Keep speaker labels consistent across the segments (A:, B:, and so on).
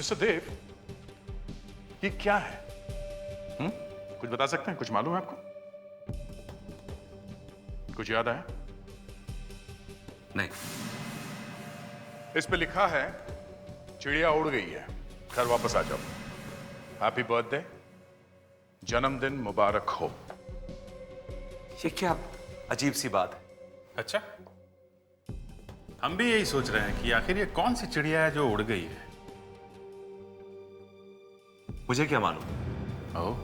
A: Mister देव, ये क्या है? कुछ बता सकते हैं? कुछ मालूम है आपको? कुछ याद आया?
B: नहीं।
A: इस पे लिखा है चिड़िया उड़ गई है, घर वापस आ जाओ। हैप्पी बर्थडे, जन्मदिन मुबारक हो।
B: ये क्या अजीब सी बात है।
C: अच्छा, हम भी यही सोच रहे हैं कि आखिर ये कौन सी चिड़िया है जो उड़ गई है।
B: मुझे क्या मालूम।
C: ओह,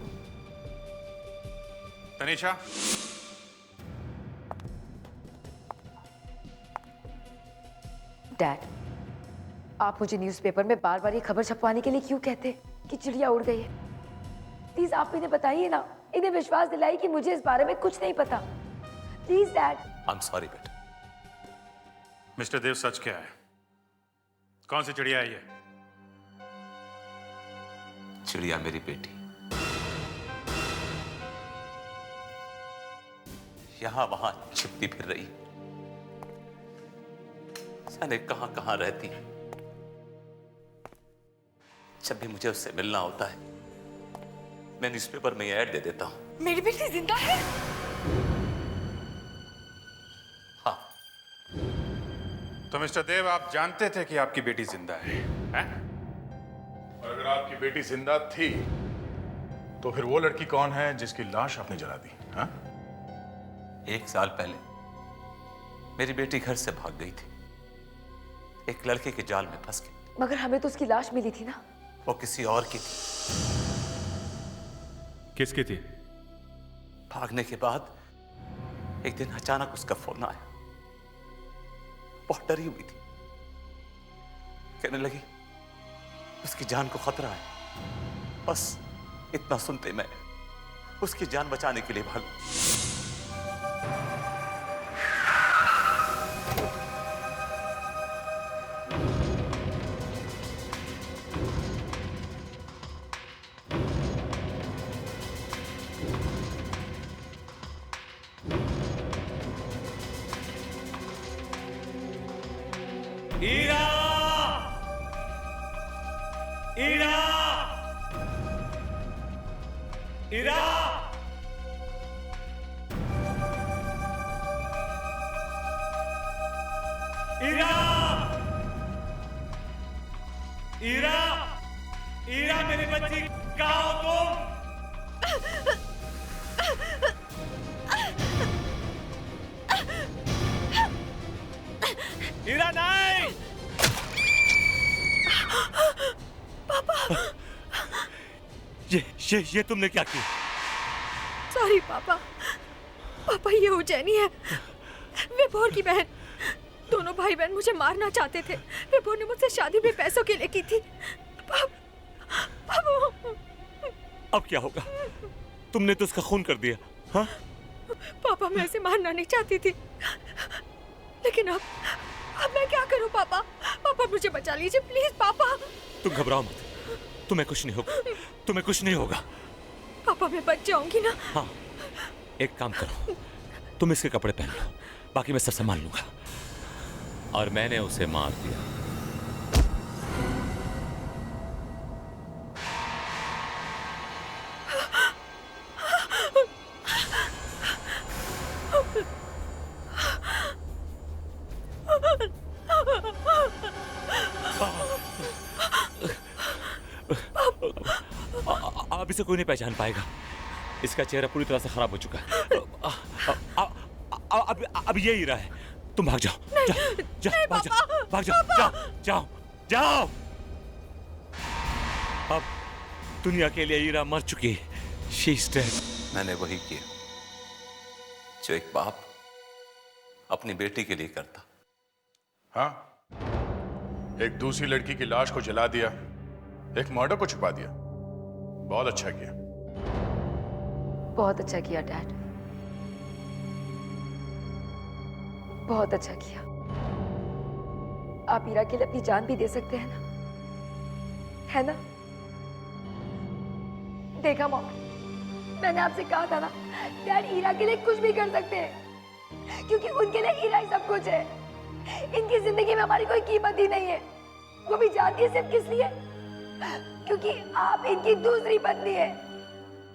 C: तनीषा,
D: डैड, आप मुझे न्यूज़पेपर में बार बार ये खबर छपवाने के लिए क्यों कहते हैं कि चिड़िया उड़ गई है? प्लीज आप इन्हें बताइए ना, इन्हें विश्वास दिलाइए कि मुझे इस बारे में कुछ नहीं पता। Please dad.
B: I am sorry बेटा।
C: मिस्टर देव, सच क्या है? कौन सी चिड़िया है ये?
B: चिड़िया मेरी बेटी यहां वहां छिपती फिर रही, जाने कहां कहां रहती। जब भी मुझे उससे मिलना होता है मैं न्यूज़पेपर में ऐड दे देता हूं।
D: मेरी बेटी जिंदा है?
B: हाँ।
C: तो मिस्टर देव, आप जानते थे कि आपकी बेटी जिंदा है, हैं?
A: और अगर आपकी बेटी जिंदा थी तो फिर वो लड़की कौन है जिसकी लाश आपने जला दी? हाँ?
B: 1 साल पहले मेरी बेटी घर से भाग गई थी, एक लड़के के जाल में फंस गई।
D: मगर हमें तो उसकी लाश मिली थी ना।
B: वो किसी और की थी।
C: किसकी थी?
B: भागने के बाद एक दिन अचानक उसका फोन आया। बहुत डरी हुई थी, कहने लगी उसकी जान को खतरा है। बस इतना सुनते मैं उसकी जान बचाने के लिए भागा।
E: ईरा! ईरा! ईरा! ईरा! ईरा! ईरा, मेरी बच्ची, कहाँ हो तुम? ईरा नहीं! ये तुमने क्या किया?
D: सॉरी पापा। पापा, ये उज्जैनी है, विभोर की बहन। दोनों भाई बहन मुझे मारना चाहते थे। विभोर ने मुझसे शादी भी पैसों के लिए की थी।
E: अब क्या होगा? तुमने तो उसका खून कर दिया। हाँ?
D: पापा, मैं ऐसे मारना नहीं चाहती थी, लेकिन अब मैं क्या करूं पापा? पापा, मुझे बचा लीजिए प्लीज पापा।
E: तुम घबराओ मत, तुम्हें कुछ नहीं होगा, तुम्हें कुछ नहीं होगा।
D: पापा, मैं बच जाऊंगी ना?
E: हाँ, एक काम करो, तुम इसके कपड़े पहन लो, बाकी मैं सब संभाल लूंगा। और मैंने उसे मार दिया। अब इसे कोई नहीं पहचान पाएगा, इसका चेहरा पूरी तरह से खराब हो चुका है। अब ये हीरा है। तुम भाग जाओ, जाओ, भाग जाओ, जाओ, जाओ। अब दुनिया के लिए हीरा मर चुकी है। She is dead।
B: मैंने वही किया जो एक बाप अपनी बेटी के लिए करता।
A: हाँ, एक दूसरी लड़की की लाश को जला दिया, एक मर्डर को छुपा दिया। बहुत अच्छा किया।
D: बहुत अच्छा किया डैड, बहुत अच्छा किया। आप ईरा के लिए अपनी जान भी दे सकते हैं ना, है ना? देखा मॉम, मैंने आपसे कहा था ना, डैड ईरा के लिए कुछ भी कर सकते हैं, क्योंकि उनके लिए ईरा ही सब कुछ है। इनकी जिंदगी में हमारी कोई कीमत ही नहीं है। वो भी जानती है सिर्फ किस लिए? क्योंकि आप इनकी दूसरी पत्नी है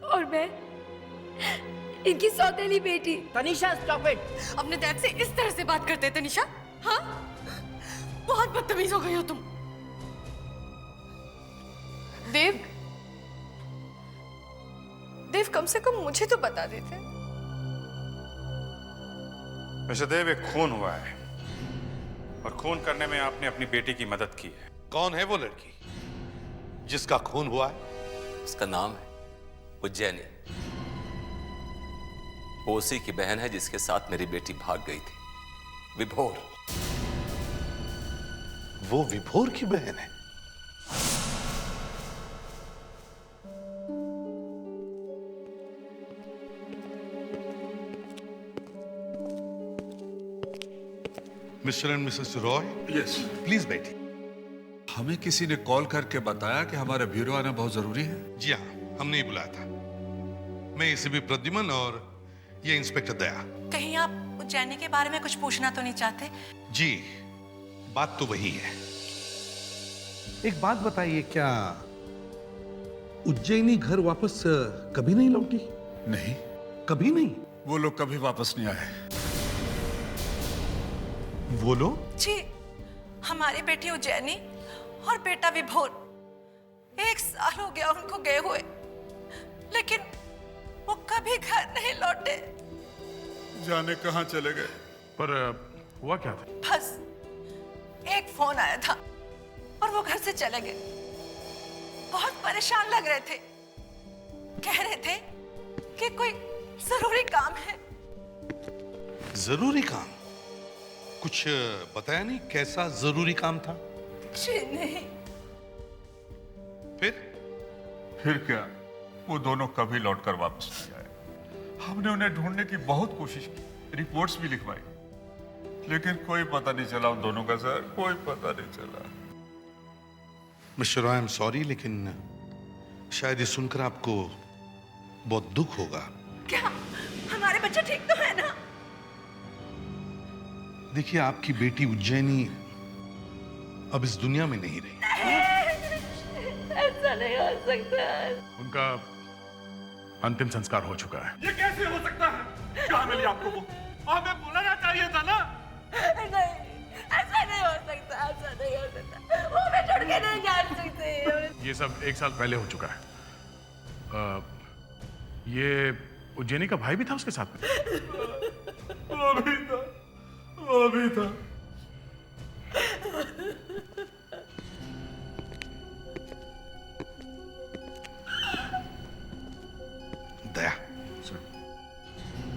D: और मैं इनकी सौतेली बेटी।
F: Tanisha stop it.
G: अपने डैड से इस तरह से बात करते हैं तनिषा? हाँ, बहुत बदतमीज हो गई हो तुम। देव, देव कम से कम मुझे तो बता देते।
C: मिस्टर देव, एक खून हुआ है और खून करने में आपने अपनी बेटी की मदद की है।
H: कौन है वो लड़की जिसका खून हुआ है?
B: उसका नाम है उज्जैनी। वो उसी की बहन है जिसके साथ मेरी बेटी भाग गई थी, विभोर।
H: वो विभोर की बहन है? Mister and Mrs Roy,
I: yes,
H: please बैठिए।
I: हमें किसी ने कॉल करके बताया कि हमारा ब्यूरो आना बहुत जरूरी है।
H: जी हाँ, हमने ही बुलाया था। मैं एसीपी प्रद्युमन और ये इंस्पेक्टर दया।
G: कहीं आप उज्जैनी के बारे में कुछ पूछना तो नहीं चाहते?
H: जी, बात तो वही है। एक बात बताइए, क्या उज्जैनी घर वापस कभी नहीं लौटी?
I: नहीं,
H: कभी नहीं?
I: वो लोग कभी वापस नहीं आए।
H: वो लोग?
G: जी, हमारी बेटी उज्जैनी और बेटा विभोर 1 साल हो गया उनको गए हुए, लेकिन वो कभी घर नहीं लौटे।
I: जाने कहां चले गए।
A: पर हुआ क्या था?
G: बस एक फोन आया था और वो घर से चले गए। बहुत परेशान लग रहे थे, कह रहे थे कि कोई जरूरी काम है।
H: जरूरी काम? कुछ बताया नहीं कैसा जरूरी काम था?
G: जी नहीं।
I: फिर क्या, वो दोनों कभी लौटकर वापस नहीं आए। हमने उन्हें ढूंढने की बहुत कोशिश की, रिपोर्ट्स भी लिखवाई, लेकिन कोई पता नहीं चला उन दोनों का। सर, कोई पता नहीं चला।
H: Mister Roy, I am sorry, लेकिन शायद ये सुनकर आपको बहुत दुख होगा।
G: क्या हमारे बच्चे ठीक तो है ना?
H: देखिए, आपकी बेटी उज्जैनी अब इस दुनिया में नहीं रही।
G: ऐसा नहीं हो सकता।
A: उनका अंतिम संस्कार हो चुका है।
B: ये कैसे हो सकता है? कहाँ मिली आपको वो? हमें बुलाना चाहिए था ना।
G: नहीं, ऐसा नहीं हो सकता, ऐसा नहीं हो सकता। वो हमें छोड़ के नहीं जा सकते।
A: ये सब 1 साल पहले हो चुका है। ये उज्जैनी का भाई भी था उसके साथ में?
B: वो भी था।
H: दया,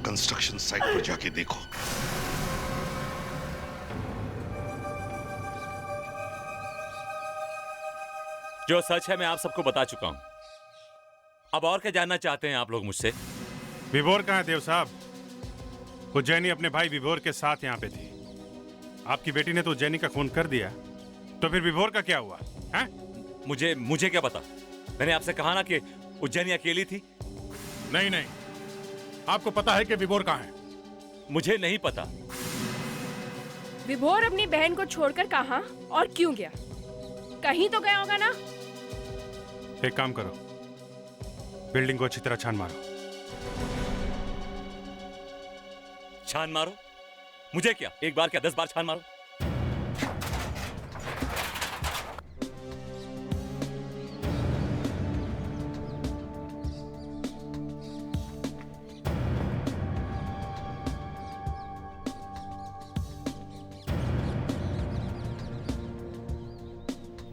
H: कंस्ट्रक्शन साइट पर जाके देखो।
E: जो सच है मैं आप सबको बता चुका हूं। अब और क्या जानना चाहते हैं आप लोग मुझसे?
C: विभोर कहाँ है देव साहब? उज्जैनी अपने भाई विभोर के साथ यहाँ पे थी। आपकी बेटी ने तो उज्जैनी का खून कर दिया, तो फिर विभोर का क्या हुआ है?
E: मुझे क्या पता? मैंने आपसे कहा ना कि उज्जैनी अकेली थी।
C: नहीं नहीं, आपको पता है कि विभोर कहाँ है?
E: मुझे नहीं पता।
F: विभोर अपनी बहन को छोड़कर कहां और क्यों गया? कहीं तो गया होगा ना?
C: एक काम करो, बिल्डिंग को अच्छी तरह छान मारो।
E: छान मारो? मुझे क्या, एक बार क्या 10 बार छान मारो?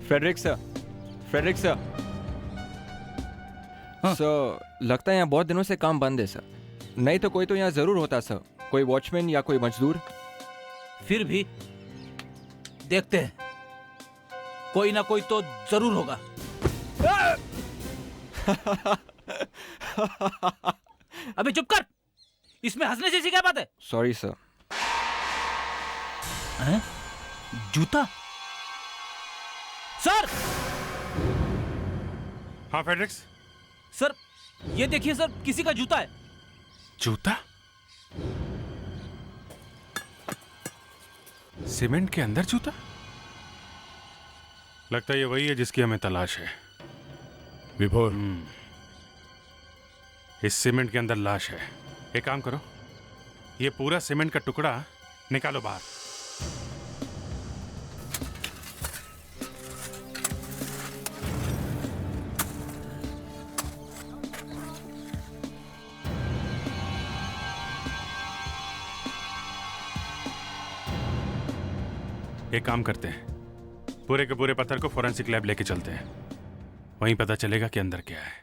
J: फ्रेडरिक सर, सर लगता है यहाँ बहुत दिनों से काम बंद है सर। नहीं तो कोई तो यहाँ जरूर होता सर, कोई वॉचमैन या कोई मजदूर।
F: फिर भी देखते हैं, कोई ना कोई तो जरूर होगा। अबे चुप कर, इसमें हंसने जैसी क्या बात है?
J: Sorry sir.
F: हैं? जूता? सर!
C: हाँ फेड्रिक्स?
F: सर, ये देखिए सर, किसी का जूता है।
C: जूता? सीमेंट के अंदर जूता? लगता है ये वही है जिसकी हमें तलाश है। विभोर, इस सीमेंट के अंदर लाश है। एक काम करो, ये पूरा सीमेंट का टुकड़ा निकालो बाहर। एक काम करते हैं, पूरे के पूरे पत्थर को फोरेंसिक लैब लेके चलते हैं, वहीं पता चलेगा कि अंदर क्या है।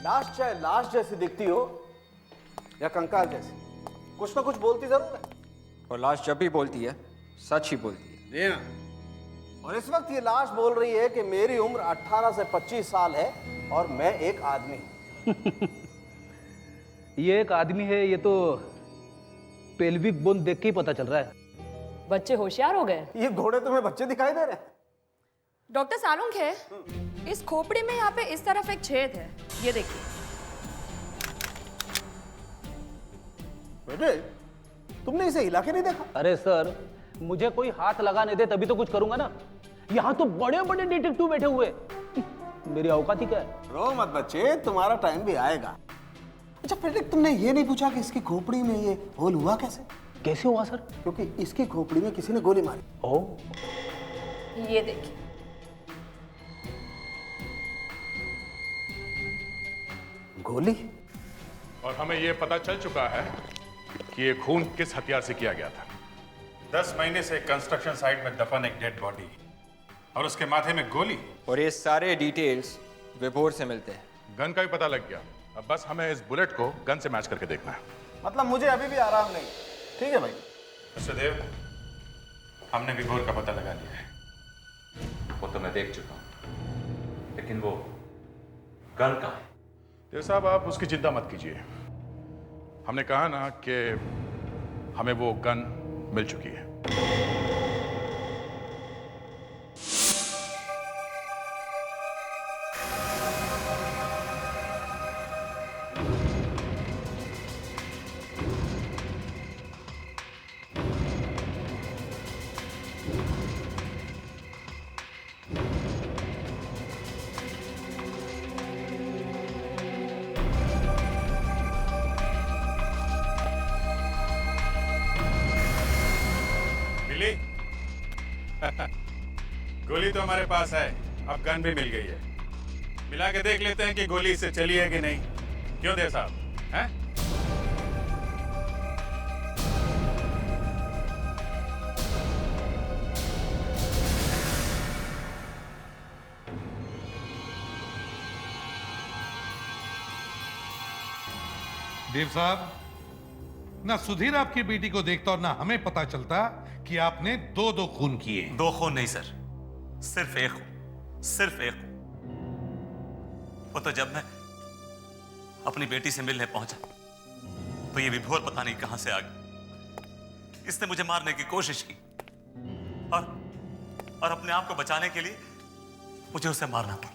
K: लाश चाहे लाश जैसी दिखती हो या कंकाल जैसी, कुछ ना कुछ बोलती जरूर है।
J: और लाश जब भी बोलती है सच ही बोलती है।
K: और इस वक्त ये लाश बोल रही है कि मेरी उम्र 18 से 25 साल है और मैं एक आदमी हूं।
L: ये एक आदमी है, ये तो पेल्विक बोन देख के ही पता चल रहा है।
M: बच्चे होशियार हो गए।
K: ये घोड़े तुम्हें बच्चे दिखाई दे रहे हैं?
M: डॉक्टर सालुंग है, इस खोपड़ी में यहाँ पे इस तरफ एक छेद है, ये देखिए।
K: बेटे, तुमने इसे हिला के नहीं देखा?
L: अरे सर, मुझे कोई हाथ लगाने दे तभी तो कुछ करूंगा ना। यहाँ तो बड़े बड़े डिटेक्टिव बैठे हुए, मेरी औकात ही क्या है।
K: रो मत बच्चे, तुम्हारा टाइम भी आएगा। अच्छा फ्रेडरिक, तुमने ये नहीं पूछा कि इसकी खोपड़ी में ये होल हुआ कैसे?
L: कैसे हुआ सर?
K: क्योंकि इसकी खोपड़ी में किसी ने गोली मारी।
L: ओह,
M: ये देखिए।
K: गोली?
A: और हमें यह पता चल चुका है कि ये खून किस हथियार से किया गया था।
C: 10 महीने से कंस्ट्रक्शन साइट में दफन एक डेड बॉडी और उसके माथे में गोली।
J: और ये सारे डिटेल्स विभोर से मिलते हैं।
A: गन का भी पता लग गया, अब बस हमें इस बुलेट को गन से मैच करके देखना है।
K: मतलब मुझे अभी भी आराम नहीं। ठीक है भाई।
C: मिस्टर देव, हमने विभोर का पता लगा लिया है।
E: वो तो मैं देख चुका हूं, लेकिन वो गन कहाँ है?
A: देव साहब, आप उसकी चिंता मत कीजिए। हमने कहा ना कि हमें वो गन मिल चुकी है।
C: गोली तो हमारे पास है, अब गन भी मिल गई है। मिला के देख लेते हैं कि गोली इससे चली है कि नहीं। क्यों देव साहब, हैं?
H: देव साहब, ना सुधीर आपकी बेटी को देखता और ना हमें पता चलता कि आपने दो खून किए।
B: 2 खून नहीं सर, सिर्फ एक खून, सिर्फ एक खून। वो तो जब मैं अपनी बेटी से मिलने पहुंचा तो ये विभोर पता नहीं कहां से आ गई। इसने मुझे मारने की कोशिश की और अपने आप को बचाने के लिए मुझे उसे मारना पड़ा।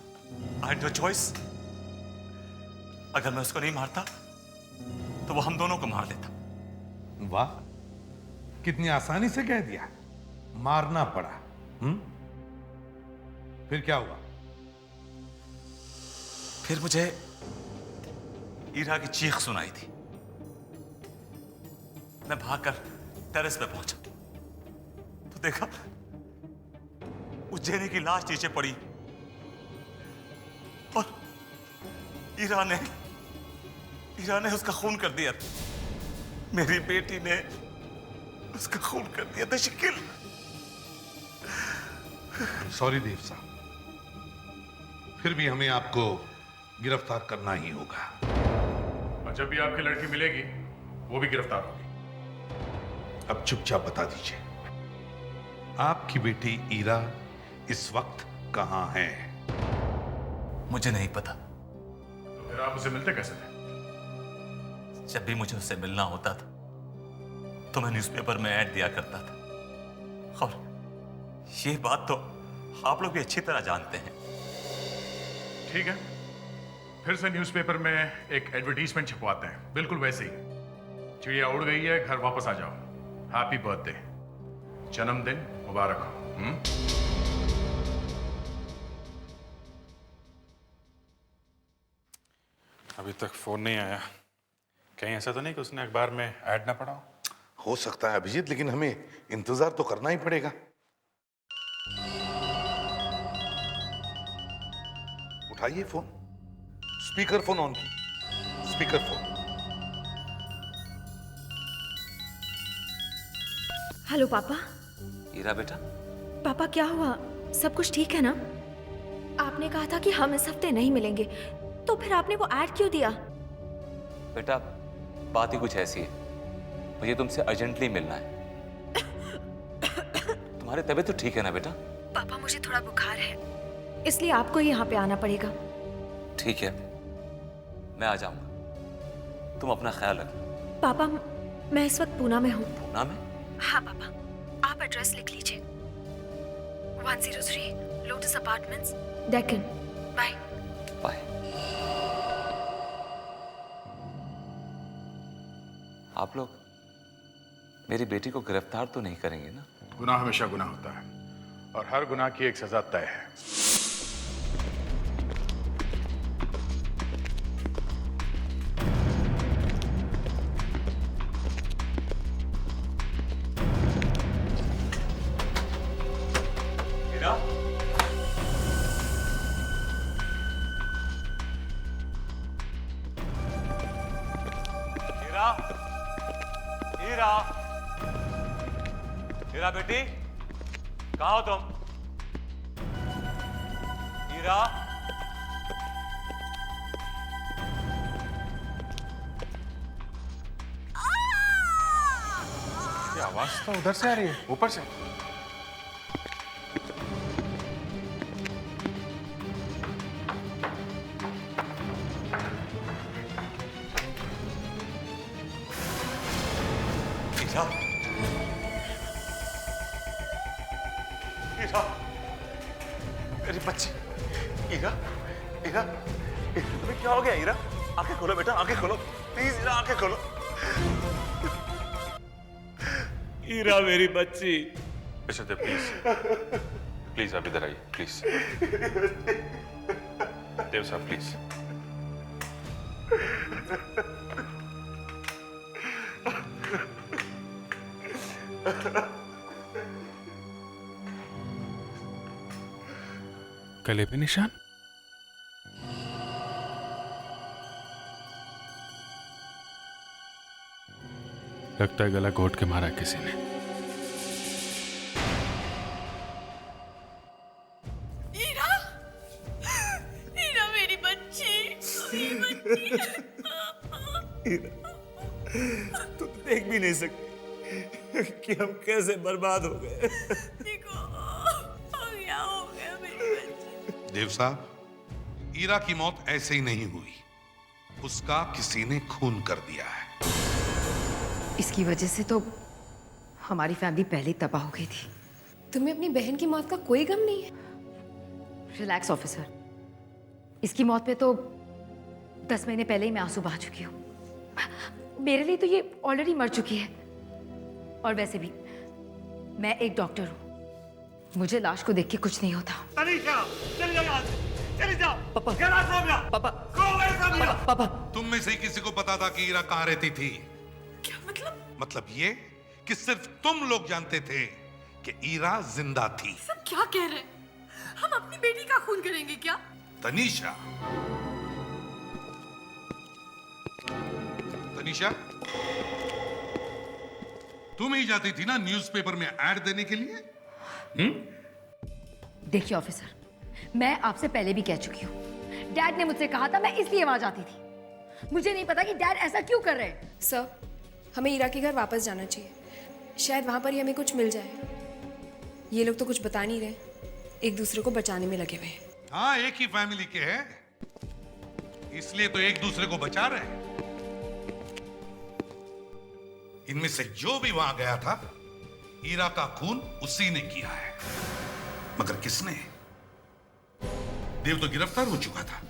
B: I had no choice. अगर मैं उसको नहीं मारता तो वो हम दोनों को मार देता।
H: वाह, कितनी आसानी से कह दिया, मारना पड़ा। फिर क्या हुआ?
B: फिर मुझे ईरा की चीख सुनाई थी। मैं भागकर टेरेस पे पहुंचा तो देखा उज्जैनी की लाश नीचे पड़ी और ईरा ने उसका खून कर दिया। मेरी बेटी ने उसका खून कर दिया था। शकील,
H: सॉरी देव साहब, फिर भी हमें आपको गिरफ्तार करना ही होगा।
A: और जब भी आपकी लड़की मिलेगी वो भी गिरफ्तार होगी।
H: अब चुपचाप बता दीजिए, आपकी बेटी ईरा इस वक्त कहां है?
B: मुझे नहीं पता।
A: तो फिर आप उसे मिलते कैसे थे?
B: जब भी मुझे उससे मिलना होता था तो मैं न्यूज़पेपर में ऐड दिया करता था। और ये बात तो आप लोग भी अच्छी तरह जानते हैं।
A: ठीक है, फिर से न्यूज़पेपर में एक एडवर्टीजमेंट छपवाते हैं, बिल्कुल वैसे ही। चिड़िया उड़ गई है, घर वापस आ जाओ। हैप्पी बर्थडे, जन्मदिन मुबारक हो।
C: अभी तक फोन नहीं आया। कहीं ऐसा तो नहीं कि उसने अखबार में ऐड ना पढ़ा
H: हो सकता है अभिजीत, लेकिन हमें इंतजार तो करना ही पड़ेगा। उठाइए फोन, स्पीकर फोन ऑन की, स्पीकर फोन।
N: हेलो पापा।
E: ईरा बेटा,
N: पापा क्या हुआ? सब कुछ ठीक है ना? आपने कहा था कि हम इस हफ्ते नहीं मिलेंगे, तो फिर आपने वो ऐड क्यों दिया?
E: बेटा बात ही कुछ ऐसी है, मुझे तुमसे अर्जेंटली मिलना है। तुम्हारी तबीयत तो ठीक है ना बेटा?
N: पापा मुझे थोड़ा बुखार है, इसलिए आपको यहाँ पे आना पड़ेगा।
E: ठीक है, मैं आ जाऊंगा, तुम अपना ख्याल रखना।
N: पापा मैं इस वक्त पूना में हूँ।
E: पूना में?
N: हाँ पापा, आप एड्रेस लिख लीजिए। 103 lotus apartments, Deccan. Bye
E: bye. आप लोग मेरी बेटी को गिरफ्तार तो नहीं करेंगे ना?
A: गुनाह हमेशा गुनाह होता है और हर गुनाह की एक सजा तय है।
E: ईरा बेटी, कहाँ हो तुम? ईरा,
C: ये आवाज तो उधर से आ रही है, ऊपर से।
B: ईरा, मेरी बच्ची। ईरा, ईरा, तुम्हें क्या हो गया ईरा? आंखें खोलो बेटा, आंखें खोलो प्लीज। ईरा आंखें खोलो। ईरा मेरी बच्ची।
C: अच्छा प्लीज प्लीज आप इधर आइए प्लीज। देव साहब प्लीज। गले पे निशान? लगता है गला घोट के मारा किसी ने।
G: ईरा, ईरा मेरी बच्ची, मेरी बच्ची।
B: ईरा, तुम देख भी नहीं सकती कि हम कैसे बर्बाद हो गए।
G: देखो, क्या हो गया मेरी बच्ची।
H: देव साहब, ईरा की मौत ऐसे ही नहीं हुई, उसका किसी ने खून कर दिया है।
D: इसकी वजह से तो हमारी फैमिली पहले ही तबाह हो गई थी।
M: तुम्हें अपनी बहन की मौत का कोई गम नहीं है?
D: रिलैक्स ऑफिसर, इसकी मौत पे तो 10 महीने पहले ही मैं आंसू बहा चुकी हूँ। मेरे लिए तो ये ऑलरेडी मर चुकी है। और वैसे भी मैं एक डॉक्टर हूँ, मुझे लाश को देख के कुछ नहीं होता।
B: चली जाओ यहाँ से, चली जाओ।
H: पापा,
B: पापा,
H: पापा, तुम में से ही किसी को पता था कि ईरा कहाँ रहती थी?
G: क्या मतलब?
H: मतलब ये कि सिर्फ तुम लोग जानते थे कि ईरा जिंदा थी।
G: सब क्या कह रहे हैं? हम अपनी बेटी का खून करेंगे क्या?
H: तनीषा, तनीषा, तुम ही जाती थी ना न्यूज़पेपर में ऐड देने के लिए?
D: देखिए ऑफिसर, मैं आपसे पहले भी कह चुकी हूँ, डैड ने मुझसे कहा था, मैं इसलिए वहां जाती थी। मुझे नहीं पता कि डैड ऐसा क्यों कर रहे हैं।
M: सर, हमें ईरा के घर वापस जाना चाहिए, शायद वहां पर ही हमें कुछ मिल जाए। ये लोग तो कुछ बता नहीं रहे, एक दूसरे को बचाने में लगे हुए हैं।
H: हाँ, एक ही फैमिली के हैं, इसलिए तो एक दूसरे को बचा रहे हैं। इनमें से जो भी वहां गया था, ईरा का खून उसी ने किया है। मगर किसने? देव तो गिरफ्तार हो चुका था,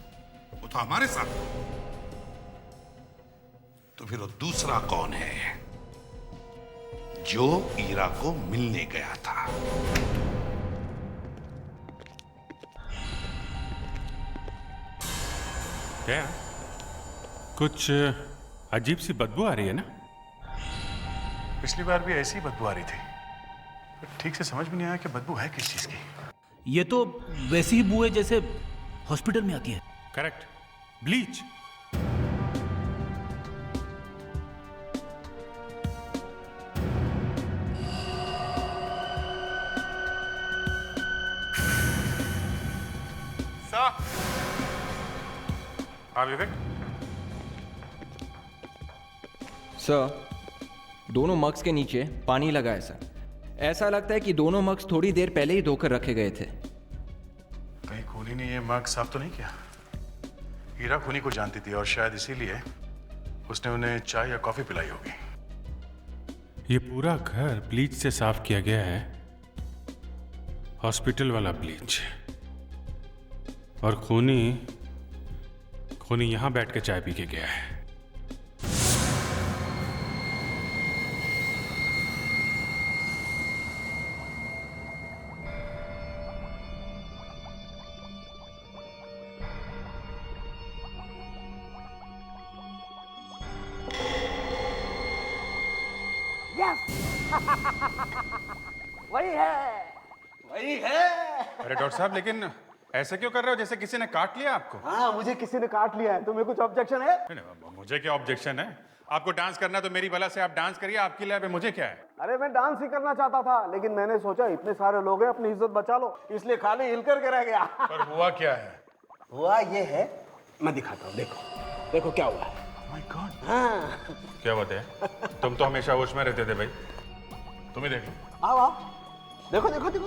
H: वो तो हमारे साथ था। तो फिर वो दूसरा कौन है जो ईरा को मिलने गया था?
C: क्या कुछ अजीब सी बदबू आ रही है ना?
A: पिछली बार भी ऐसी बदबू आ रही थी, पर ठीक से समझ में नहीं आया कि बदबू है किस चीज की।
F: ये तो वैसी ही बू है जैसे हॉस्पिटल में आती है।
C: Correct, bleach. हाँ विवेक।
J: सर, दोनों मग्स के नीचे पानी लगा है सर। ऐसा लगता है कि दोनों मग्स थोड़ी देर पहले ही धोकर रखे गए थे।
A: कहीं खूनी ने ये मग साफ तो नहीं किया? हीरा खूनी को जानती थी और शायद इसीलिए उसने उन्हें चाय या कॉफी पिलाई होगी।
C: ये पूरा घर ब्लीच से साफ किया गया है, हॉस्पिटल वाला ब्लीच। और खूनी यहां बैठ के चाय पी के गया है।
K: वही है, वही है।
C: अरे डॉक्टर साहब, लेकिन ऐसे क्यों कर रहे हो जैसे किसी ने काट लिया आपको?
K: हाँ, मुझे किसी ने काट लिया है। तुम्हें कुछ ऑब्जेक्शन है?
C: मुझे क्या ऑब्जेक्शन है? आपको डांस करना है तो मेरी भला से आप डांस करिए, आपकी लैब है, मुझे क्या है?
K: अरे मैं डांस ही करना चाहता था, लेकिन मैंने सोचा इतने सारे लोग हैं, अपनी इज्जत बचा लो, इसलिए खाली हिल करके रह गया।
A: पर हुआ क्या है?
K: हुआ ये है, मैं दिखाता हूँ। देखो देखो क्या हुआ है।
A: My God.
K: हाँ,
C: क्या बात है? तुम तो हमेशा होश में रहते थे भाई।
A: तुम ही देख लो।
K: आओ आओ, देखो देखो देखो।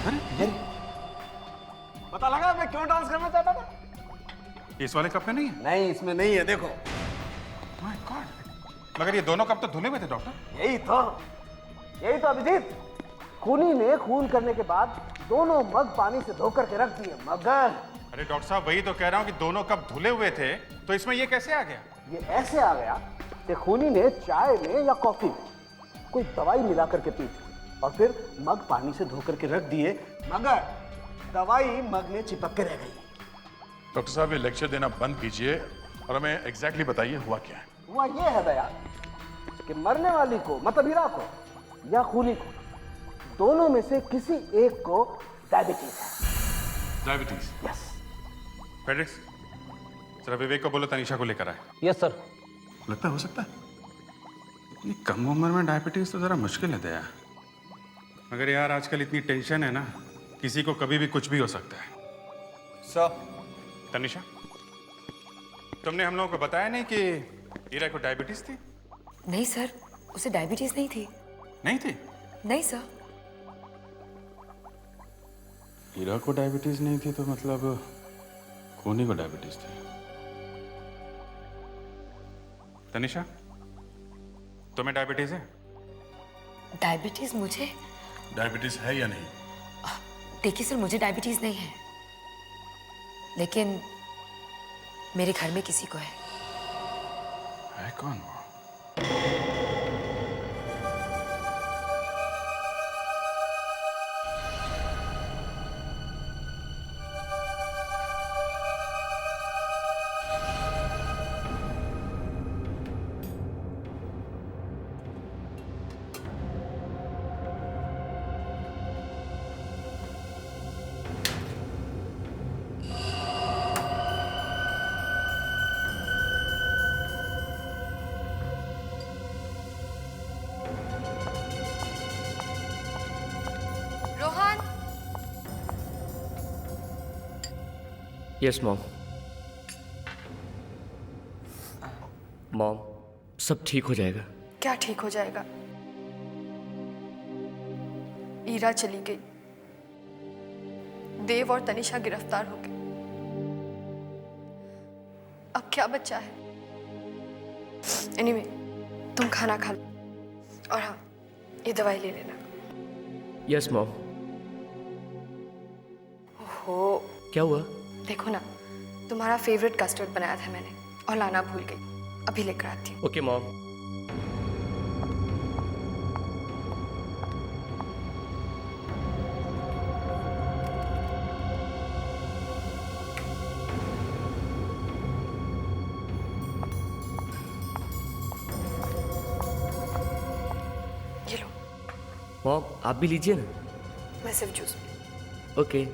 K: अरे पता लगा मैं क्यों डांस करना चाहता था?
C: इस वाले कप में नहीं है?
K: नहीं, इसमें नहीं है। देखो।
C: माय गॉड, मगर ये दोनों कप तो धुले हुए थे डॉक्टर।
K: यही तो अभिजीत, खूनी ने खून करने के बाद दोनों मग पानी से धो करके रख दिए। मगर
C: अरे डॉक्टर साहब, वही तो कह रहा हूँ कि दोनों कप धुले हुए थे, तो इसमें ये कैसे आ गया?
K: ये ऐसे आ गया कि खूनी ने चाय में या कॉफी में कोई दवाई मिला करके पी थी और फिर मग पानी से धो करके रख दिए, मगर दवाई मग में चिपक के रह गई।
A: डॉक्टर साहब, ये लेक्चर देना बंद कीजिए और हमें एग्जैक्टली बताइए हुआ क्या है।
K: हुआ ये है दया कि मरने वाली को, मतलब हीरा को या खूनी को, दोनों में से किसी एक को डायबिटीज है।
A: डायबिटीज?
K: यस।
C: फेड्रिक्स, जरा विवेक को बोलो तनीषा को लेकर आए।
L: Yes sir.
C: लगता हो सकता है इतनी कम उम्र में डायबिटीज तो जरा मुश्किल है दया। मगर यार आजकल इतनी टेंशन है ना, किसी को कभी भी कुछ भी हो सकता है।
J: सर।
C: तनीषा, तुमने हम लोगों को बताया नहीं कि हीरा को डायबिटीज थी?
D: नहीं सर, उसे डायबिटीज नहीं थी।
C: नहीं थी?
D: नहीं सर।
C: हीरा को डायबिटीज नहीं थी तो मतलब खूनी को डायबिटीज थी। तनीषा, तुम्हें डायबिटीज है?
D: डायबिटीज मुझे?
A: डायबिटीज है या नहीं?
D: देखिए सर, मुझे डायबिटीज नहीं है, लेकिन मेरे घर में किसी को है।
C: कौन वो?
O: Yes mom. मॉम, सब ठीक हो जाएगा।
M: क्या ठीक हो जाएगा? ईरा चली गई, देव और तनिषा गिरफ्तार हो गए। अब क्या बचा है? एनीवे, तुम खाना खा लो और हाँ, ये दवाई ले लेना।
O: Yes mom.
M: ओहो,
O: क्या हुआ?
M: देखो ना, तुम्हारा फेवरेट कस्टर्ड बनाया था मैंने और लाना भूल गई। अभी लेकर आती हूँ।
O: Okay mom.
M: ये लो।
O: मॉम, आप भी लीजिए ना।
M: मैं सिर्फ जूस।
O: ओके।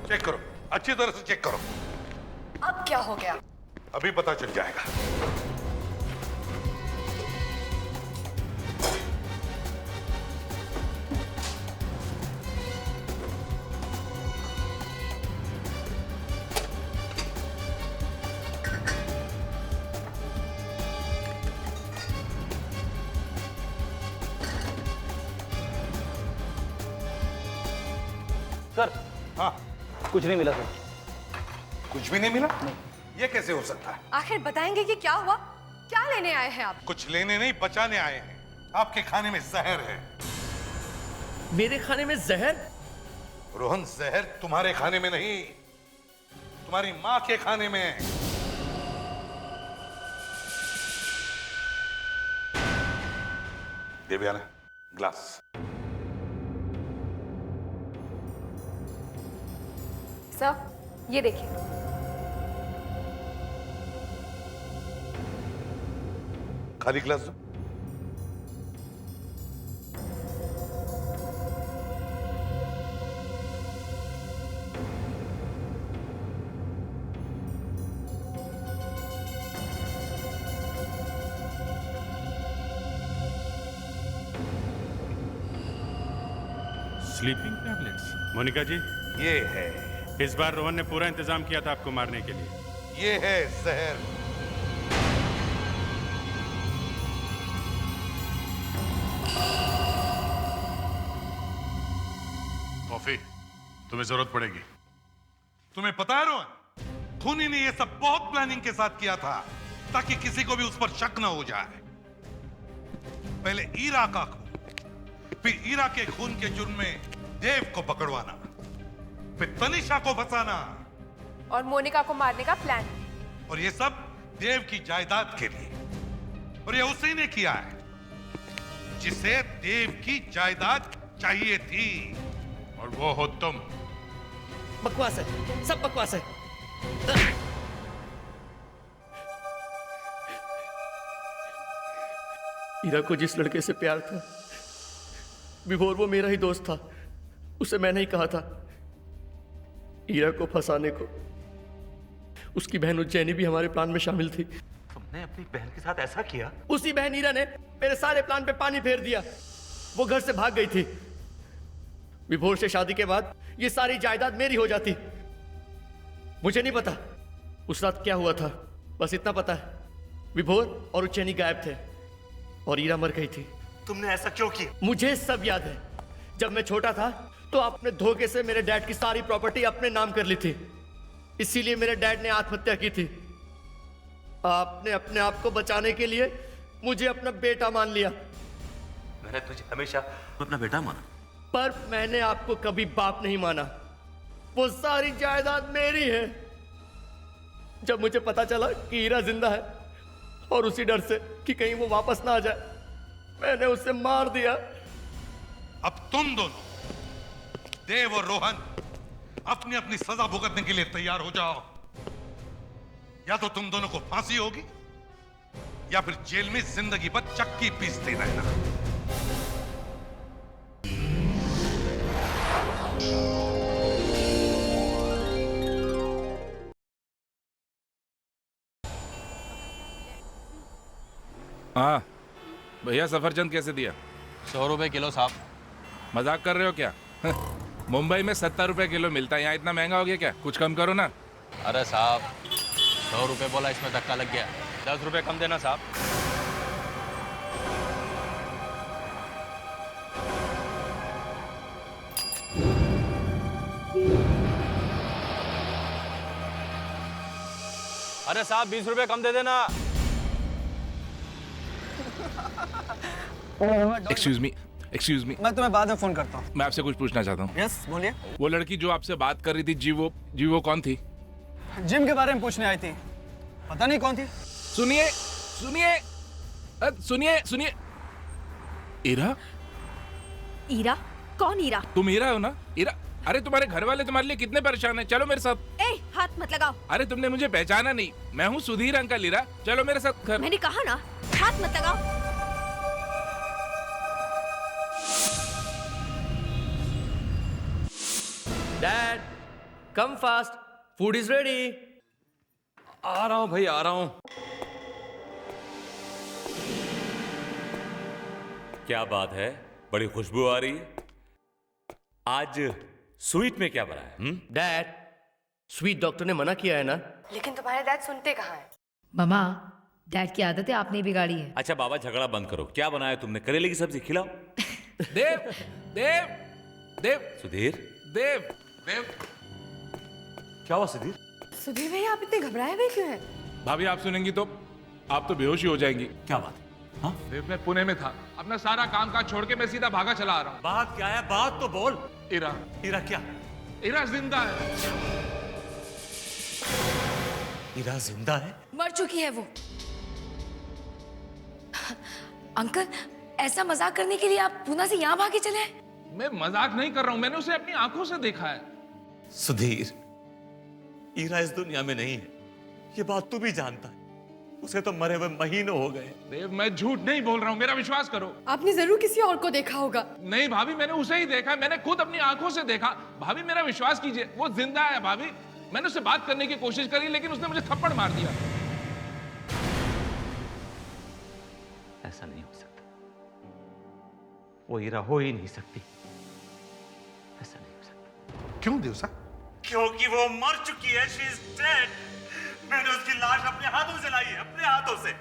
H: चेक करो, अच्छी तरह से चेक करो।
M: अब क्या हो गया?
H: अभी पता चल जाएगा।
L: सर।
H: हाँ,
L: कुछ नहीं मिला सर।
H: कुछ भी नहीं मिला? ये कैसे हो सकता है?
M: आखिर बताएंगे कि क्या हुआ? क्या लेने आए हैं आप?
H: कुछ लेने नहीं, बचाने आए हैं। आपके खाने में जहर है।
O: मेरे खाने में जहर?
H: रोहन, जहर तुम्हारे खाने में नहीं, तुम्हारी माँ के खाने में है। देवयाना, ग्लास।
M: सर, ये देखिए।
H: खाली ग्लास दो।
C: Sleeping tablets. मोनिका जी,
H: ये है।
C: इस बार रोहन ने पूरा इंतजाम किया था आपको मारने के लिए।
H: ये है जहर।
A: कॉफी तुम्हें जरूरत पड़ेगी।
H: तुम्हें पता है रोहन, खूनी ने ये सब बहुत प्लानिंग के साथ किया था ताकि किसी को भी उस पर शक ना हो जाए। पहले ईरा का खून, फिर ईरा के खून के जुर्म में देव को पकड़वाना, फिर तनिषा को फंसाना
M: और मोनिका को मारने का प्लान।
H: और ये सब देव की जायदाद के लिए। और ये उसी ने किया है जिसे देव की जायदाद चाहिए थी।
A: और वो हो तुम।
O: बकवास है, सब बकवास है। ईरा को जिस लड़के से प्यार था, विभोर, वो मेरा ही दोस्त था। उसे मैंने ही कहा था ईरा को फंसाने को। उसकी बहन उज्जैनी भी हमारे प्लान में शामिल थी।
B: तुमने अपनी बहन के साथ ऐसा किया?
O: उसी बहन ईरा ने मेरे सारे प्लान पे पानी फेर दिया। वो घर से भाग गई थी। विभोर से शादी के बाद ये सारी जायदाद मेरी हो जाती। मुझे नहीं पता उस रात क्या हुआ था, बस इतना पता है विभोर और उज्जैनी गायब थे और ईरा मर गई थी।
B: तुमने ऐसा क्यों किया?
O: मुझे सब याद है। जब मैं छोटा था तो आपने धोखे से मेरे डैड की सारी प्रॉपर्टी अपने नाम कर ली थी, इसीलिए मेरे डैड ने आत्महत्या की थी। आपने अपने आप को बचाने के लिए मुझे अपना बेटा मान लिया।
B: मैंने तुझे हमेशा अपना बेटा माना,
O: पर मैंने आपको कभी बाप नहीं माना। वो सारी जायदाद मेरी है। जब मुझे पता चला कि हीरा जिंदा है और उसी डर से कि कहीं वो वापस ना आ जाए, मैंने उसे मार दिया।
H: अब तुम दोनों, देव और रोहन, अपनी अपनी सजा भुगतने के लिए तैयार हो जाओ। या तो तुम दोनों को फांसी होगी या फिर जेल में जिंदगी भर चक्की पीसते रहना।
P: हाँ भैया, सफरचंद कैसे दिया?
Q: 100 रुपए किलो साहब।
P: मजाक कर रहे हो क्या? मुंबई में 70 रुपए किलो मिलता है, यहाँ इतना महंगा हो गया क्या? कुछ कम करो ना।
Q: अरे साहब 100 रुपए बोला, इसमें धक्का लग गया। 10 रुपए कम देना साहब। अरे साहब 20 रुपए कम दे देना।
P: एक्सक्यूज मी,
O: मैं तुम्हें बाद में फोन करता हूँ।
P: मैं आपसे कुछ पूछना चाहता हूँ।
O: यस बोलिए।
P: वो लड़की जो आपसे बात कर रही थी, जी वो कौन थी?
O: जिम के बारे में पूछने आई थी, पता नहीं कौन थी।
P: सुनिए सुनिए सुनिए। ईरा?
N: ईरा? कौन ईरा?
P: तुम ईरा हो ना? ईरा, अरे तुम्हारे घर वाले तुम्हारे लिए कितने परेशान हैं। चलो मेरे साथ।
N: ए, हाथ मत लगाओ।
P: अरे तुमने मुझे पहचाना नहीं, मैं हूँ सुधीर अंकल। ईरा चलो मेरे साथ घर।
N: मैंने कहा ना, हाथ मत लगाओ।
O: Dad come fast, food is ready.
E: आ रहा हूं भाई, आ रहा हूं। क्या बात है, बड़ी खुशबू आ रही है। आज स्वीट में क्या बना है?
O: डैड स्वीट डॉक्टर ने मना किया है ना।
D: लेकिन तुम्हारे डैड सुनते कहाँ हैं?
R: मामा, डैड की आदत है आपने बिगाड़ी है।
E: अच्छा बाबा झगड़ा बंद करो, क्या बनाया तुमने? करेले की सब्जी खिलाओ।
P: देव देव देव
E: सुधीर,
P: देव देव।
E: क्या हुआ सुधीर?
D: सुधीर भैया आप इतने घबराए हुए क्यों हैं?
P: भाभी आप सुनेंगी तो आप तो बेहोश ही हो जाएंगी।
E: क्या बात? हाँ?
P: देव मैं पुणे में था, अपना सारा काम काज छोड़ के मैं सीधा भागा चला आ रहा हूँ।
B: बात क्या है? बात तो बोल।
P: ईरा।
B: ईरा क्या?
P: ईरा जिंदा है।
B: ईरा जिंदा है?
D: मर चुकी है वो। अंकल ऐसा मजाक करने के लिए आप पूना से यहाँ भागे चले हैं?
P: मैं मजाक नहीं कर रहा हूँ, मैंने उसे अपनी आंखों से देखा है।
B: सुधीर, ईरा इस दुनिया में नहीं है, ये बात तू भी जानता है। उसे तो मरे हुए महीनों हो गए।
P: देव मैं झूठ नहीं बोल रहा हूँ, मेरा विश्वास करो।
M: आपने जरूर किसी और को देखा होगा।
P: नहीं भाभी, मैंने उसे ही देखा, मैंने खुद अपनी आंखों से देखा। भाभी मेरा विश्वास कीजिए, वो जिंदा है। भाभी मैंने उससे बात करने की कोशिश करी, लेकिन उसने मुझे थप्पड़ मार दिया।
B: ऐसा नहीं हो सकता, वो ईरा हो ही नहीं सकती। ऐसा नहीं हो सकता।
H: क्यों दिवसा?
B: क्योंकि वो मर चुकी है। She is dead. मैंने उसकी लाश अपने हाथों से लाई है, अपने हाथों से।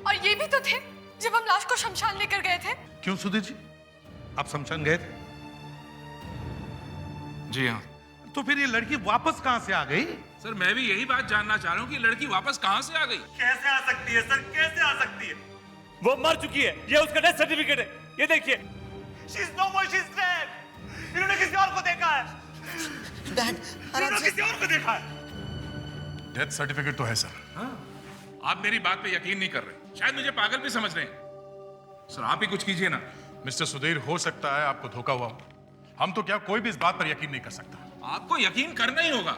M: और ये भी तो थे जब हम लाश को शमशान लेकर गए थे।
H: क्यों सुधीर जी, आप शमशान गए थे?
P: जी हाँ।
H: तो फिर ये लड़की वापस कहां से आ गई?
P: सर मैं भी यही बात जानना चाह रहा हूँ कि लड़की वापस कहां से आ गई।
B: कैसे आ सकती है सर, कैसे आ सकती है? वो मर चुकी है, ये उसका डेथ सर्टिफिकेट है, ये देखिए। She is no more, she is dead. इन्होंने किसी और को देखा है।
K: डैड
B: इन्होंने किसी और को देखा है।
A: डेथ सर्टिफिकेट तो है सर।
P: हाँ? आप मेरी बात पे यकीन नहीं कर रहे, शायद मुझे पागल भी समझ रहे हैं। सर आप ही कुछ कीजिए ना।
A: मिस्टर सुधीर, हो सकता है आपको धोखा हुआ हो। हम तो क्या, कोई भी इस बात पर यकीन नहीं कर सकता।
P: आपको यकीन करना ही होगा।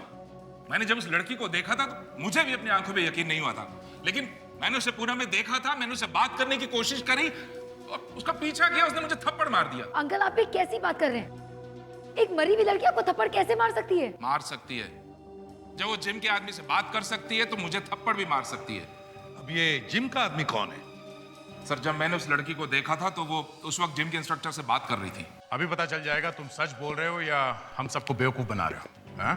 P: मैंने जब उस लड़की को देखा था तो मुझे भी अपनी आंखों पे यकीन नहीं हुआ था, लेकिन मैंने उसे पूरा में देखा था, मैंने उसे बात करने की कोशिश करी और उसका पीछा किया, उसने मुझे थप्पड़ मार दिया।
D: अंकल आप ये कैसी बात कर रहे हैं? एक मरी हुई लड़की आपको थप्पड़ कैसे मार सकती है?
P: मार सकती है। जब वो जिम के आदमी से बात कर सकती है तो मुझे थप्पड़ भी मार सकती है।
H: अब ये जिम का आदमी कौन है?
P: सर जब मैंने उस लड़की को देखा था तो वो उस वक्त जिम के इंस्ट्रक्टर से बात कर रही थी।
A: अभी पता चल जाएगा तुम सच बोल रहे हो या हम सबको बेवकूफ बना रहे हो। हाँ?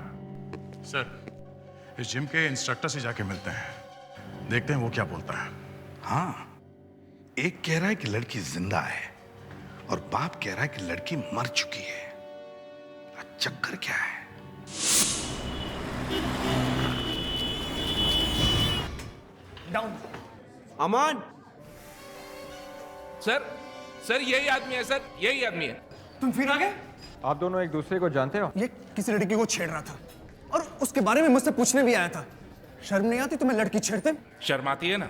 A: सर इस जिम के इंस्ट्रक्टर से जाके मिलते हैं, देखते हैं वो क्या बोलता है।
H: हाँ, एक कह रहा है कि लड़की जिंदा है और बाप कह रहा है कि लड़की मर चुकी है। चक्कर क्या है?
O: डाउन। अमान।
P: सर यही आदमी है, सर यही आदमी है।
O: तुम फिर आ गए?
J: आप दोनों एक दूसरे को जानते हो?
K: ये किसी लड़की को छेड़ रहा था और उसके बारे में मुझसे पूछने भी आया था। शर्म नहीं आती तुम्हें लड़की छेड़ते?
P: शर्माती है ना,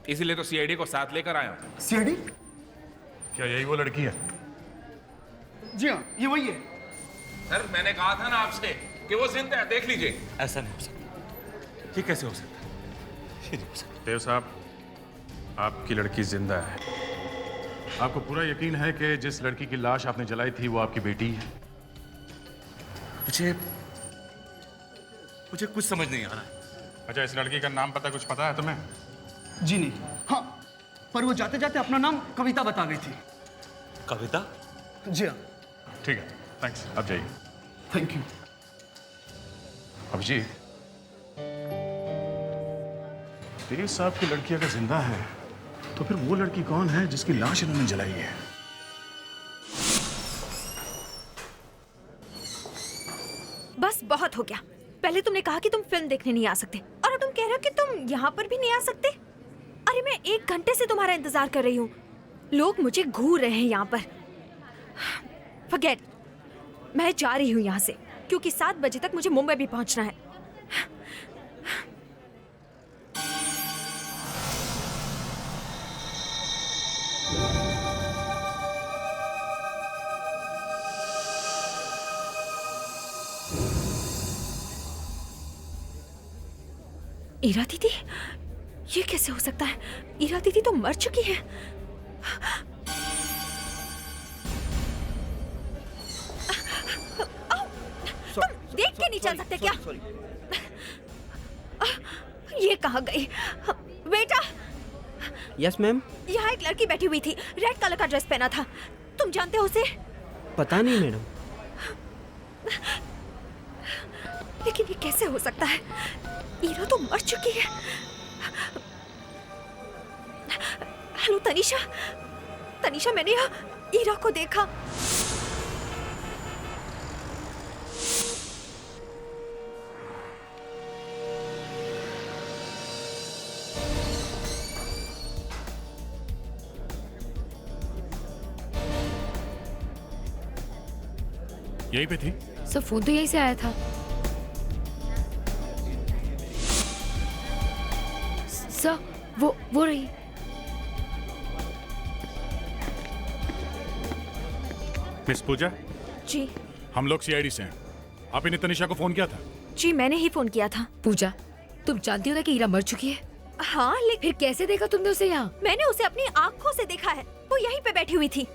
P: इसीलिए तो सीआईडी को साथ लेकर आया हूं।
K: सीआईडी?
A: क्या यही वो लड़की है?
K: जी हाँ, ये वही है।
P: सर मैंने कहा था ना आपसे कि वो जिंदा है, देख लीजिए।
B: ऐसा नहीं हो सकता, ये कैसे हो सकता है? ये नहीं हो सकता।
C: देव साहब, आपकी लड़की जिंदा है।
A: आपको पूरा यकीन है कि जिस लड़की की लाश आपने जलाई थी वो आपकी बेटी है?
B: मुझे कुछ समझ नहीं आ रहा है।
C: अच्छा, इस लड़की का नाम पता कुछ पता है तुम्हें?
K: जी नहीं। हाँ, पर वो जाते जाते अपना नाम कविता बता गई थी।
B: कविता?
K: जी हाँ।
A: ठीक है, थैंक्स, आप जाइए।
K: Thank you.
A: अभिजीत, तेज साहब की लड़की अगर जिंदा है तो फिर वो लड़की कौन है जिसकी लाश इन्होंने जलाई है?
N: बस बहुत हो गया। पहले तुमने कहा कि तुम फिल्म देखने नहीं आ सकते और अब तुम कह रहे हो कि तुम यहाँ पर भी नहीं आ सकते। अरे मैं 1 घंटे से तुम्हारा इंतजार कर रही हूँ। लोग मुझे घूर रहे हैं यहाँ पर। फॉरगेट, मैं जा रही हूँ यहाँ से क्योंकि 7 बजे तक मुझे मुंबई भी पहुँचना है। ईरा दीदी, ये कैसे हो सकता है? ईरा दीदी तो मर चुकी है। तुम देख के नहीं चल सकते क्या? ये कहाँ गई? बेटा।
S: Yes ma'am.
N: यहाँ एक लड़की बैठी हुई थी, रेड कलर का ड्रेस पहना था। तुम जानते हो उसे?
S: पता नहीं मैडम।
N: लेकिन ये कैसे हो सकता है? ईरा तो मर चुकी है। हेलो तनीषा, तनीषा मैंने यहाँ ईरा को देखा।
A: यहीं पे थी?
D: सर फोन तो यहीं से आया था। सर वो रही।
A: मिस पूजा,
N: जी।
A: हम लोग सीआईडी से हैं। आपने तनिषा को फोन किया था?
N: जी मैंने ही फोन किया था।
D: पूजा, तुम जानती हो ना कि ईरा मर चुकी है?
N: हाँ, लेकिन
D: फिर कैसे देखा तुमने उसे यहाँ?
N: मैंने उसे अपनी आंखों से देखा है। वो यहीं पे बैठी हुई थी।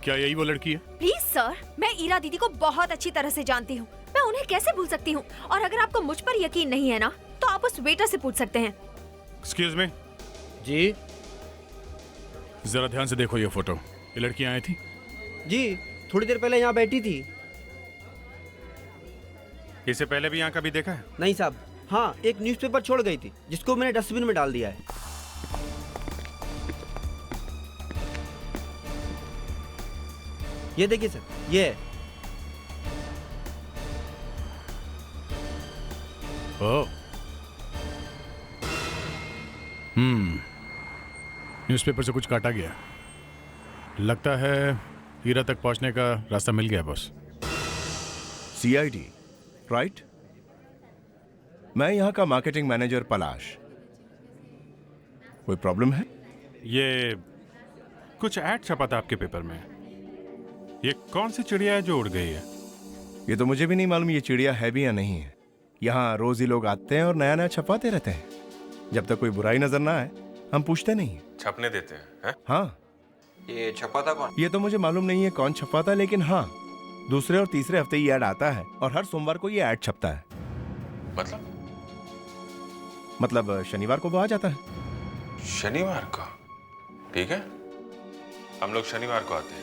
A: क्या यही वो लड़की है?
N: प्लीज सर, मैं ईरा दीदी को बहुत अच्छी तरह से जानती हूँ। मैं उन्हें कैसे भूल सकती हूँ? और अगर आपको मुझ पर यकीन नहीं है ना, तो आप उस वेटर से पूछ सकते हैं।
A: Excuse me.
S: जी।
A: जरा ध्यान से देखो ये फोटो। ये लड़की आई थी?
S: जी, थोड़ी देर पहले यहाँ बैठी थी।
C: इससे पहले भी यहाँ कभी देखा है?
S: नहीं साहब। हाँ, एक न्यूज़पेपर छोड़ गई थी जिसको मैंने डस्टबिन में डाल दिया है। ये देखिए सर, ये है।
A: ओह। न्यूज़पेपर से कुछ काटा गया। लगता है हीरा तक पहुंचने का रास्ता मिल गया बॉस।
T: CID, right? मैं यहाँ का मार्केटिंग मैनेजर पलाश। कोई प्रॉब्लम है?
C: ये कुछ ऐड छपा था आपके पेपर में। ये कौन सी चिड़िया है जो उड़ गई है?
T: ये तो मुझे भी नहीं मालूम ये चिड़िया है भी या नहीं है। यहाँ रोज ही लोग आते हैं और नया नया छपाते रहते हैं। जब तक कोई बुराई नजर ना आए हम पूछते नहीं।
C: छपने देते हैं?
T: हाँ।
S: ये छपा था कौन?
T: ये तो मुझे मालूम नहीं है कौन छपाता, लेकिन हाँ, दूसरे और तीसरे हफ्ते ये ऐड आता है और हर सोमवार को ये ऐड छपता है। मतलब शनिवार को वो आ जाता है।
C: शनिवार को? ठीक है, हम लोग शनिवार को आते हैं।